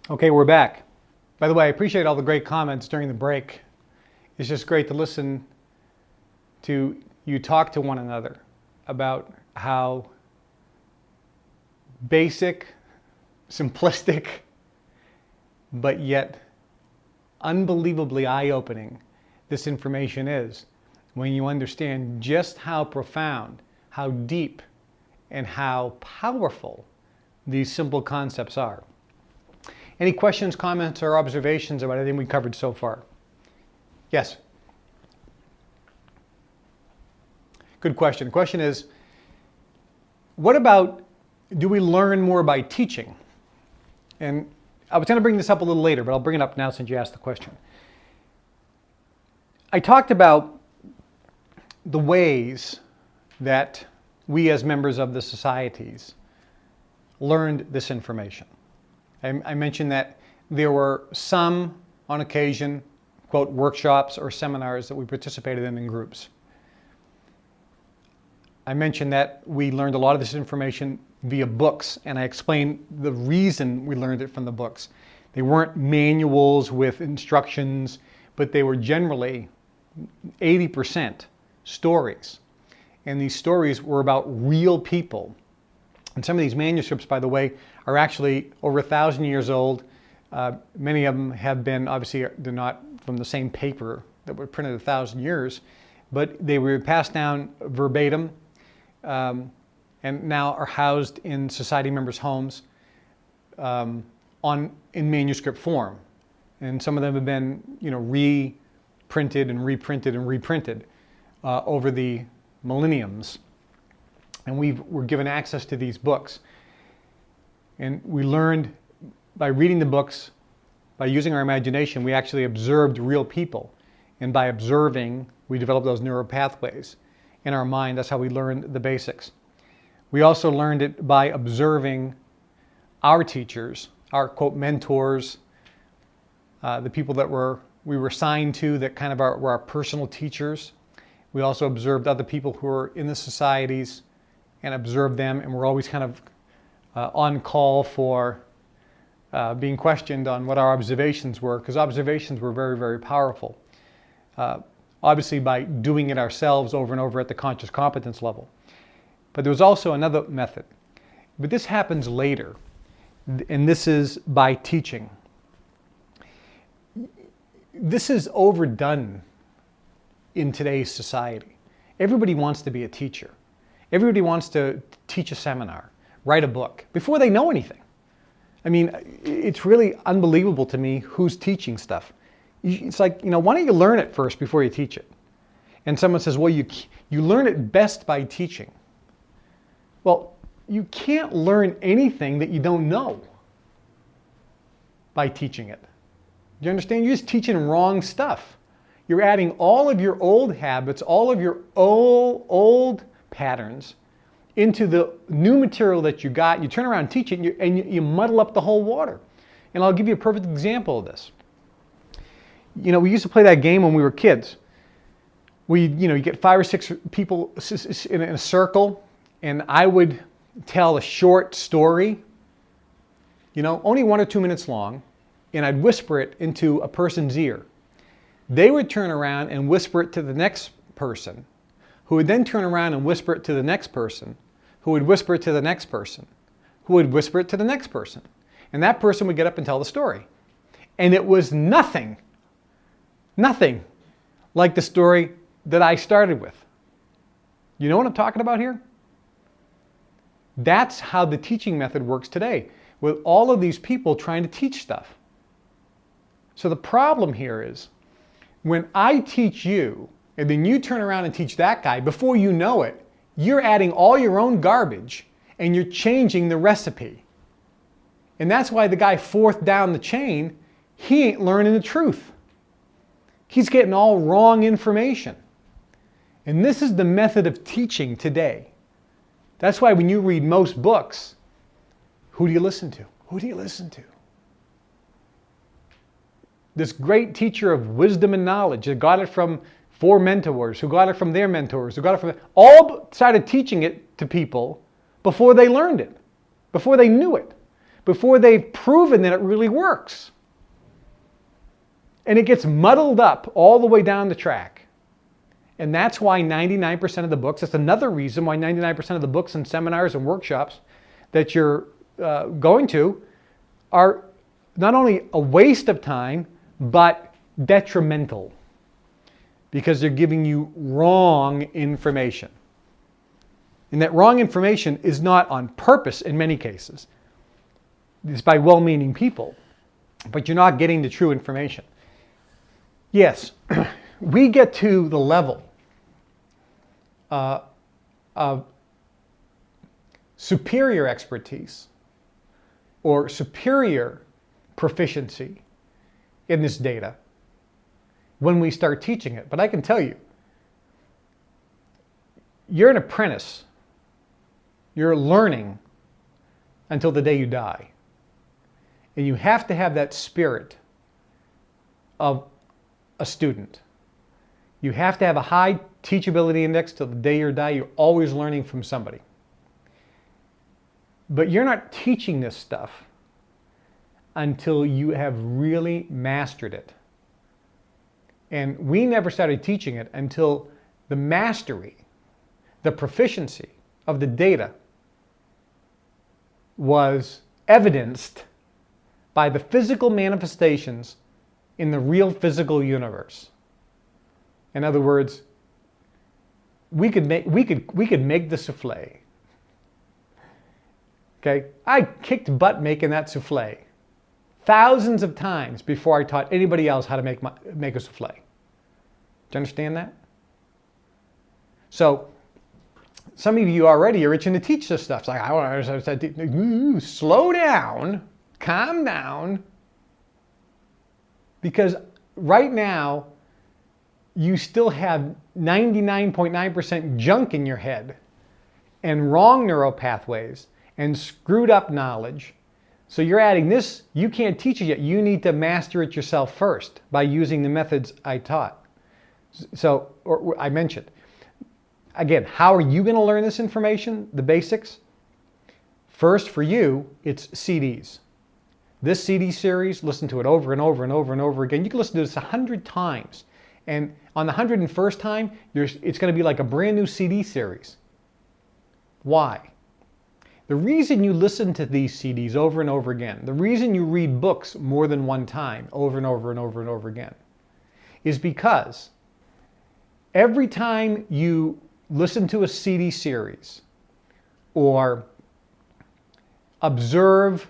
Okay, we're back. By the way, I appreciate all the great comments during the break. It's just great to listen to you talk to one another about how basic, simplistic, but yet unbelievably eye-opening this information is when you understand just how profound, how deep, and how powerful these simple concepts are. Any questions, comments, or observations about anything we covered so far? Yes? Good question. The question is, what about, do we learn more by teaching? And I was going to bring this up a little later, but I'll bring it up now since you asked the question. I talked about the ways that we as members of the societies learned this information. I mentioned that there were some, on occasion, quote, workshops or seminars that we participated in groups. I mentioned that we learned a lot of this information via books, and I explained the reason we learned it from the books. They weren't manuals with instructions, but they were generally 80% stories. And these stories were about real people. And some of these manuscripts, by the way, are actually over 1,000 years old. Many of them have been, obviously, they're not from the same paper that were printed 1,000 years, but they were passed down verbatim and now are housed in society members' homes in manuscript form. And some of them have been, reprinted and reprinted and reprinted over the millenniums. And we're given access to these books. And we learned by reading the books, by using our imagination, we actually observed real people. And by observing, we developed those neural pathways in our mind. That's how we learned the basics. We also learned it by observing our teachers, our, quote, mentors, the people that we were assigned to that kind of were our personal teachers. We also observed other people who were in the societies and observed them, and we're always kind of on call for being questioned on what our observations were, because observations were very, very powerful. Obviously by doing it ourselves over and over at the conscious competence level. But there was also another method. But this happens later, and this is by teaching. This is overdone in today's society. Everybody wants to be a teacher. Everybody wants to teach a seminar, write a book, before they know anything. I mean, it's really unbelievable to me who's teaching stuff. It's like, why don't you learn it first before you teach it? And someone says, well, you learn it best by teaching. Well, you can't learn anything that you don't know by teaching it. Do you understand? You're just teaching wrong stuff. You're adding all of your old habits, all of your old patterns into the new material that you got. You turn around and teach it, and you muddle up the whole water. And I'll give you a perfect example of this. We used to play that game when we were kids. You get 5 or 6 people in a circle, and I would tell a short story, only 1 or 2 minutes long, and I'd whisper it into a person's ear. They would turn around and whisper it to the next person, who would then turn around and whisper it to the next person, who would whisper it to the next person, who would whisper it to the next person. And that person would get up and tell the story. And it was nothing like the story that I started with. You know what I'm talking about here? That's how the teaching method works today, with all of these people trying to teach stuff. So the problem here is, when I teach you, and then you turn around and teach that guy, before you know it, you're adding all your own garbage, and you're changing the recipe. And that's why the guy fourth down the chain, he ain't learning the truth. He's getting all wrong information. And this is the method of teaching today. That's why when you read most books, who do you listen to? Who do you listen to? This great teacher of wisdom and knowledge that got it from 4 mentors, who got it from their mentors, who got it from... all started teaching it to people before they learned it, before they knew it. before they've proven that it really works. And it gets muddled up all the way down the track. And that's why 99% of the books, that's another reason why 99% of the books and seminars and workshops that you're going to are not only a waste of time, but detrimental. Because they're giving you wrong information. And that wrong information is not on purpose in many cases. It's by well-meaning people. But you're not getting the true information. Yes, we get to the level of superior expertise or superior proficiency in this data when we start teaching it. But I can tell you, you're an apprentice. You're learning until the day you die. And you have to have that spirit of a student. You have to have a high teachability index till the day you die. You're always learning from somebody. But you're not teaching this stuff until you have really mastered it. And we never started teaching it until the mastery, the proficiency of the data was evidenced by the physical manifestations in the real physical universe. In other words, we could make the souffle. Okay? I kicked butt making that souffle thousands of times before I taught anybody else how to make a souffle. Do you understand that? So, some of you already are itching to teach this stuff. It's like, I want to slow down, calm down, because right now you still have 99.9% junk in your head and wrong neural pathways and screwed up knowledge. So you're adding this, you can't teach it yet. You need to master it yourself first by using the methods I taught. So, or I mentioned. Again, how are you going to learn this information, the basics? First, for you, it's CDs. This CD series, listen to it over and over and over and over again. You can listen to this 100 times. And on the 101st time, it's going to be like a brand new CD series. Why? The reason you listen to these CDs over and over again, the reason you read books more than one time, over and over and over and over again, is because every time you listen to a CD series or observe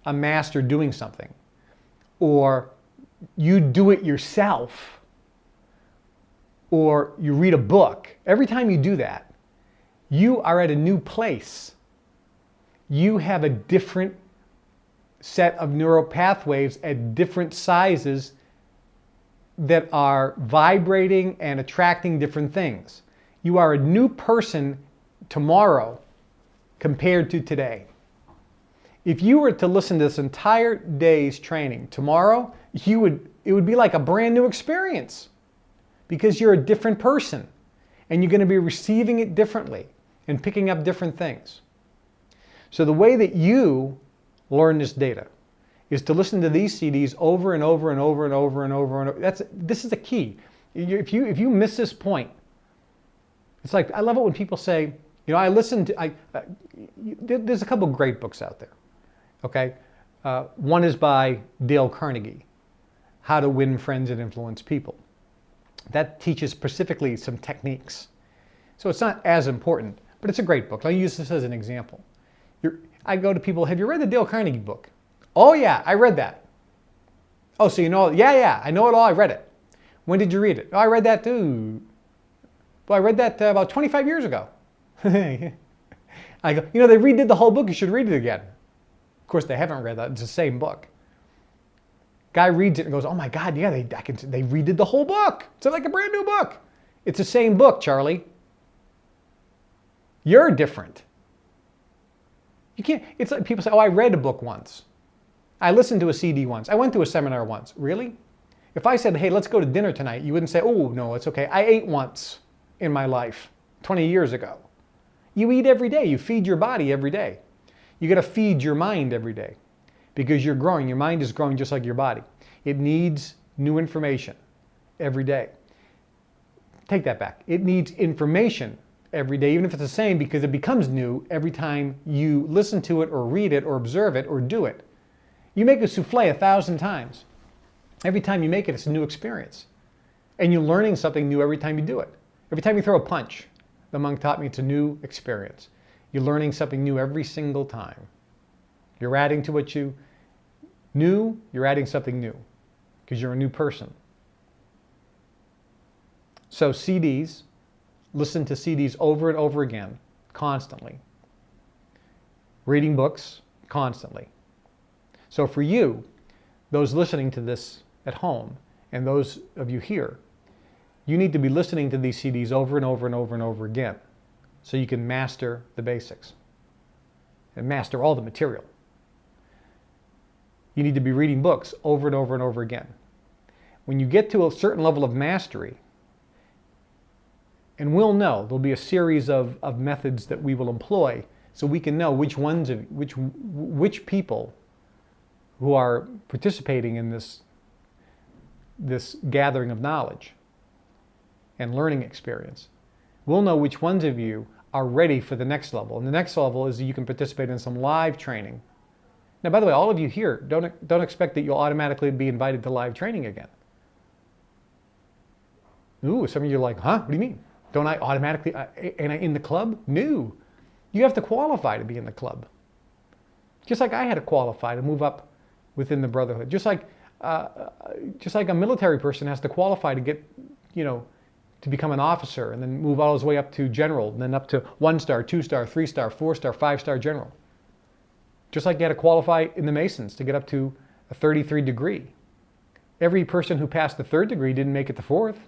a master doing something, or you do it yourself, or you read a book, every time you do that, you are at a new place. You have a different set of neural pathways at different sizes that are vibrating and attracting different things. You are a new person tomorrow compared to today. If you were to listen to this entire day's training tomorrow, it would be like a brand new experience because you're a different person and you're going to be receiving it differently and picking up different things. So the way that you learn this data is to listen to these CDs over and over and over and over and over and over. This is the key. If you miss this point, it's like, I love it when people say, I listened to, there's a couple great books out there. Okay, one is by Dale Carnegie, How to Win Friends and Influence People. That teaches specifically some techniques. So it's not as important, but it's a great book. I'll use this as an example. I go to people, have you read the Dale Carnegie book? Oh yeah, I read that. Oh, so you know, yeah, I know it all, I read it. When did you read it? Oh, I read that too. Well, I read that about 25 years ago. I go, they redid the whole book, you should read it again. Of course, they haven't read that. It's the same book. Guy reads it and goes, oh my God, yeah, they redid the whole book. It's like a brand new book. It's the same book, Charlie. You're different. You can't, it's like people say, oh, I read a book once. I listened to a CD once. I went to a seminar once. Really? If I said, hey, let's go to dinner tonight, you wouldn't say, oh, no, it's okay. I ate once in my life, 20 years ago. You eat every day. You feed your body every day. You got to feed your mind every day because you're growing. Your mind is growing just like your body. It needs new information every day. Take that back. It needs information every day, even if it's the same, because it becomes new every time you listen to it or read it or observe it or do it. You make a souffle 1,000 times. Every time you make it, it's a new experience. And you're learning something new every time you do it. Every time you throw a punch, the monk taught me, it's a new experience. You're learning something new every single time. You're adding to what you knew, you're adding something new because you're a new person. So CDs, listen to CDs over and over again, constantly. Reading books, constantly. So for you, those listening to this at home, and those of you here, you need to be listening to these CDs over and over and over and over again so you can master the basics and master all the material. You need to be reading books over and over and over again. When you get to a certain level of mastery, and we'll know, there'll be a series of methods that we will employ so we can know which people who are participating in this gathering of knowledge and learning experience. We'll know which ones of you are ready for the next level. And the next level is that you can participate in some live training. Now, by the way, all of you here, don't expect that you'll automatically be invited to live training again. Ooh, some of you are like, huh? What do you mean? Don't I automatically, am I in the club? No. You have to qualify to be in the club. Just like I had to qualify to move up within the brotherhood. Just like a military person has to qualify to get, to become an officer and then move all his way up to general and then up to 1-star, 2-star, 3-star, 4-star, 5-star general. Just like you had to qualify in the Masons to get up to a 33 degree. Every person who passed the 3rd degree didn't make it the 4th.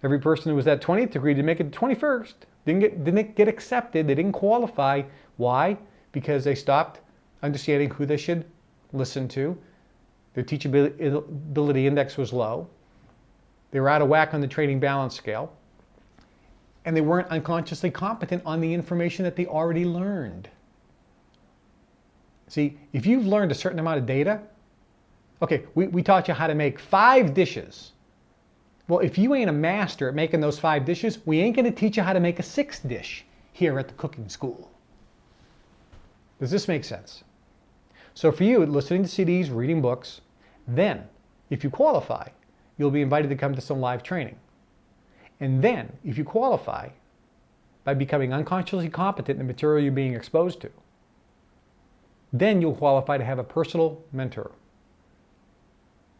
Every person who was at 20th degree didn't make it the 21st. Didn't get accepted. They didn't qualify. Why? Because they stopped understanding who they should listen to. Their teachability index was low. They were out of whack on the training balance scale. And they weren't unconsciously competent on the information that they already learned. See, if you've learned a certain amount of data, okay, we taught you how to make 5 dishes. Well, if you ain't a master at making those 5 dishes, we ain't going to teach you how to make a 6th dish here at the cooking school. Does this make sense? So for you, listening to CDs, reading books, then, if you qualify, you'll be invited to come to some live training. And then, if you qualify, by becoming unconsciously competent in the material you're being exposed to, then you'll qualify to have a personal mentor.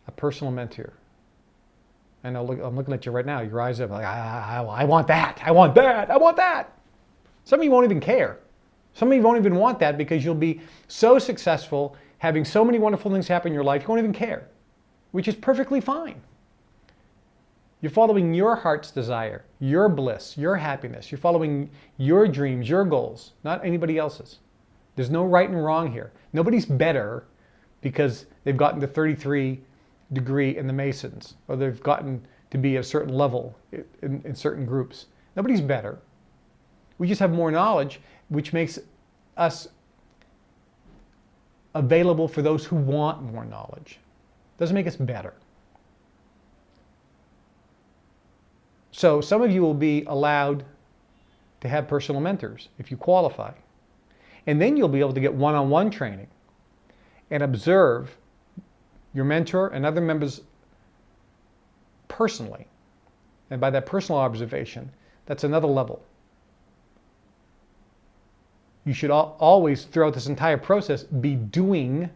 A personal mentor. And I'm looking at you right now. Your eyes are like, I want that. I want that. I want that. Some of you won't even care. Some of you won't even want that because you'll be so successful, having so many wonderful things happen in your life, you won't even care, which is perfectly fine. You're following your heart's desire, your bliss, your happiness. You're following your dreams, your goals, not anybody else's. There's no right and wrong here. Nobody's better because they've gotten to 33 degree in the Masons, or they've gotten to be a certain level in certain groups. Nobody's better. We just have more knowledge, which makes us available for those who want more knowledge. Doesn't make us better. So some of you will be allowed to have personal mentors if you qualify. And then you'll be able to get one-on-one training and observe your mentor and other members personally. And by that personal observation, that's another level. You should always, throughout this entire process, be doing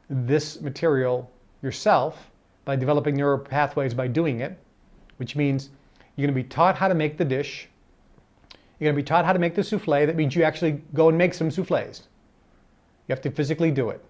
this material yourself by developing neural pathways by doing it, which means you're going to be taught how to make the dish. You're going to be taught how to make the souffle. That means you actually go and make some souffles. You have to physically do it.